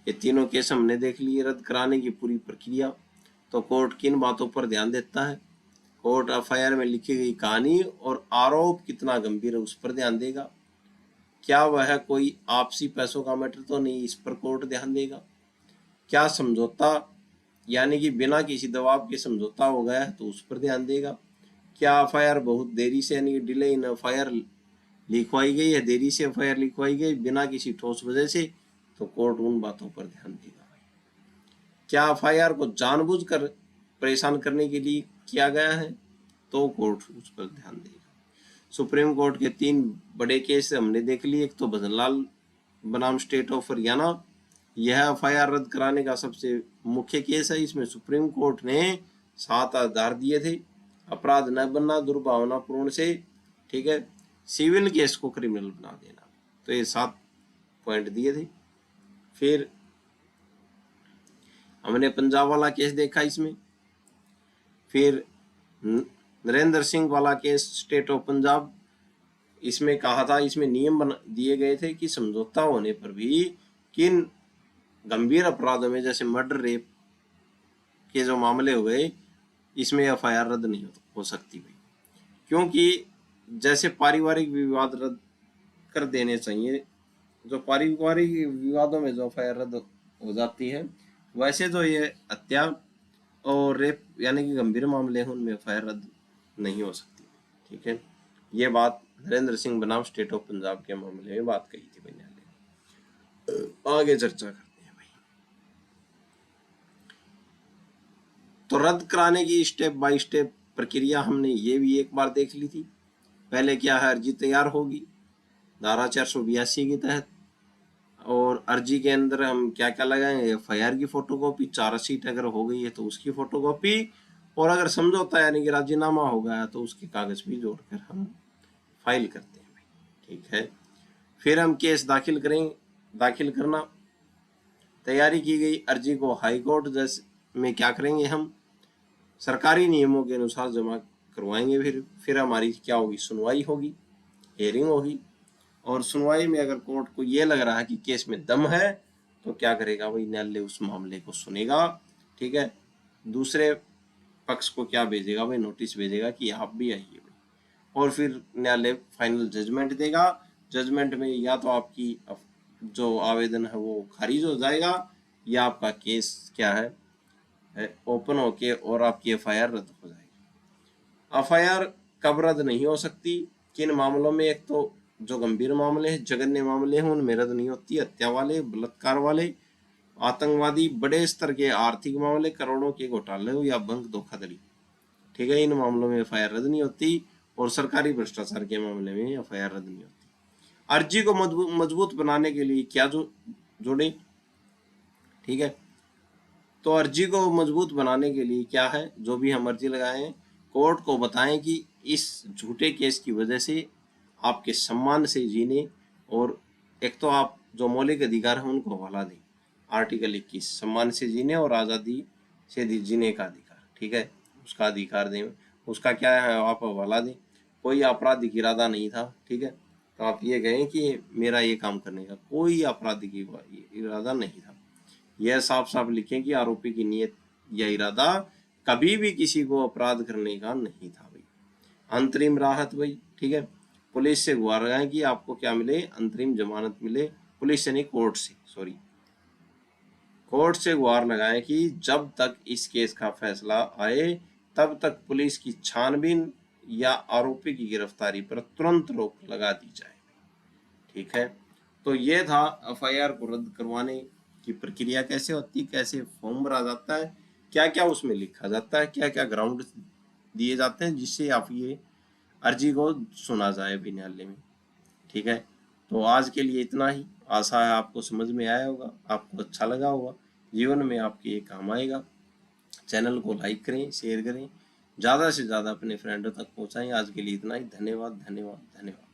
ये तीनों केस हमने देख लिए। रद्द कराने की पूरी प्रक्रिया, तो कोर्ट किन बातों पर ध्यान देता है, कोर्ट एफआईआर में लिखी गई कहानी और आरोप कितना गंभीर है उस पर ध्यान देगा। क्या वह कोई आपसी पैसों का मैटर तो नहीं, इस पर कोर्ट ध्यान देगा। क्या समझौता यानी कि बिना किसी दबाव के समझौता हो गया है तो उस पर ध्यान देगा। क्या एफआईआर बहुत देरी से यानी डिले इन एफआईआर लिखवाई गई है, देरी से एफआईआर लिखवाई गई बिना किसी ठोस वजह से, तो कोर्ट उन बातों पर ध्यान देगा। क्या एफआईआर को जानबूझकर परेशान करने के लिए किया गया है, तो कोर्ट उस पर ध्यान देगा। सुप्रीम कोर्ट के 3 बड़े केस हमने देख लिए। एक तो भजनलाल बनाम स्टेट ऑफ हरियाणा, यह एफआईआर रद्द कराने का सबसे मुख्य केस है। इसमें सुप्रीम कोर्ट ने 7 आधार दिए थे। अपराध न बनना, दुर्भावनापूर्ण से, ठीक है, सिविल केस को क्रिमिनल बना देना, तो ये 7 पॉइंट दिए थे। फिर हमने पंजाब वाला केस देखा इसमें। फिर नरेंद्र सिंह वाला केस स्टेट ऑफ पंजाब, इसमें कहा था, इसमें नियम दिए गए थे कि समझौता होने पर भी किन गंभीर अपराधों में जैसे मर्डर, रेप के जो मामले हुए, इसमें एफआईआर रद्द नहीं हो सकती भाई, क्योंकि जैसे पारिवारिक विवाद रद्द कर देने चाहिए, जो पारिवारिक विवादों में जो एफआईआर रद्द हो जाती है, वैसे जो ये हत्या और रेप यानी कि गंभीर मामले हैं उनमें एफआईआर रद्द नहीं हो सकती। ठीक है, ये बात नरेंद्र सिंह बनाम स्टेट ऑफ पंजाब के मामले में बात कही थी न्यायालय ने। आगे चर्चा करते हैं भाई। तो रद्द कराने की स्टेप बाय स्टेप प्रक्रिया हमने ये भी एक बार देख ली थी। पहले क्या है, अर्जी तैयार होगी धारा 482 के तहत, और अर्जी के अंदर हम क्या क्या लगाएंगे, एफआईआर की फोटोकॉपी, चार्जशीट अगर हो गई है तो उसकी फोटोकॉपी, और अगर समझौता यानी कि राजीनामा हो गया तो उसके कागज भी जोड़कर हम फाइल करते हैं भाई। ठीक है, फिर हम केस दाखिल करेंगे। दाखिल करना, तैयारी की गई अर्जी को हाई कोर्ट जज में क्या करेंगे, हम सरकारी नियमों के अनुसार जमा करवाएंगे। फिर हमारी क्या होगी, सुनवाई होगी, हियरिंग होगी, और सुनवाई में अगर कोर्ट को ये लग रहा है कि केस में दम है तो क्या करेगा भाई, न्यायालय उस मामले को सुनेगा। ठीक है, दूसरे पक्ष को क्या भेजेगा भाई, नोटिस भेजेगा कि आप भी आइए भाई, और फिर न्यायालय फाइनल जजमेंट देगा। जजमेंट में या तो आपकी जो आवेदन है वो खारिज हो जाएगा, या आपका केस क्या है ओपन होके और आपकी एफआईआर रद्द हो जाएगी। एफआईआर कब रद्द नहीं हो सकती, किन मामलों में, एक तो जो गंभीर मामले हैं, जघन्य मामले हैं, उनमें रद्द नहीं होती। हत्या वाले, बलात्कार वाले, आतंकवादी, बड़े स्तर के आर्थिक मामले, करोड़ों के घोटाले या बैंक धोखाधड़ी, ठीक है, इन मामलों में एफआईआर रद्द नहीं होती। और सरकारी भ्रष्टाचार के मामले में एफआईआर रद्द नहीं होती। अर्जी को मजबूत बनाने के लिए क्या जोड़े, ठीक है, तो अर्जी को मजबूत बनाने के लिए क्या है, जो भी हम अर्जी लगाएं, कोर्ट को बताएं कि इस झूठे केस की वजह से आपके सम्मान से जीने, और एक तो आप जो मौलिक अधिकार हैं उनको हवाला दें। आर्टिकल 21 सम्मान से जीने और आज़ादी से जीने का अधिकार, ठीक है, उसका अधिकार दें। उसका क्या है, आप हवाला दें, कोई आपराधिक इरादा नहीं था। ठीक है, तो आप ये कहें कि मेरा ये काम करने का कोई आपराधिक इरादा नहीं था। यह साफ साफ लिखें कि आरोपी की नीयत या इरादा कभी भी किसी को अपराध करने का नहीं था भाई। अंतरिम राहत भाई, ठीक है, पुलिस से गुहार लगाएं कि आपको क्या मिले, अंतरिम जमानत मिले। पुलिस से नहीं, कोर्ट से, सॉरी, कोर्ट से गुहार लगाएं कि जब तक इस केस का फैसला आए तब तक पुलिस की छानबीन या आरोपी की गिरफ्तारी पर तुरंत रोक लगा दी जाए। ठीक है, तो ये था एफआईआर को रद्द करवाने की प्रक्रिया कैसे होती, कैसे फॉर्म भरा जाता है, क्या क्या उसमें लिखा जाता है, क्या क्या ग्राउंड दिए जाते हैं जिससे आप ये अर्जी को सुना जाए भी न्यायालय में। ठीक है, तो आज के लिए इतना ही। आशा है आपको समझ में आया होगा, आपको अच्छा लगा होगा, जीवन में आपके ये काम आएगा। चैनल को लाइक करें, शेयर करें, ज़्यादा से ज़्यादा अपने फ्रेंडों तक पहुँचाएं। आज के लिए इतना ही। धन्यवाद, धन्यवाद, धन्यवाद।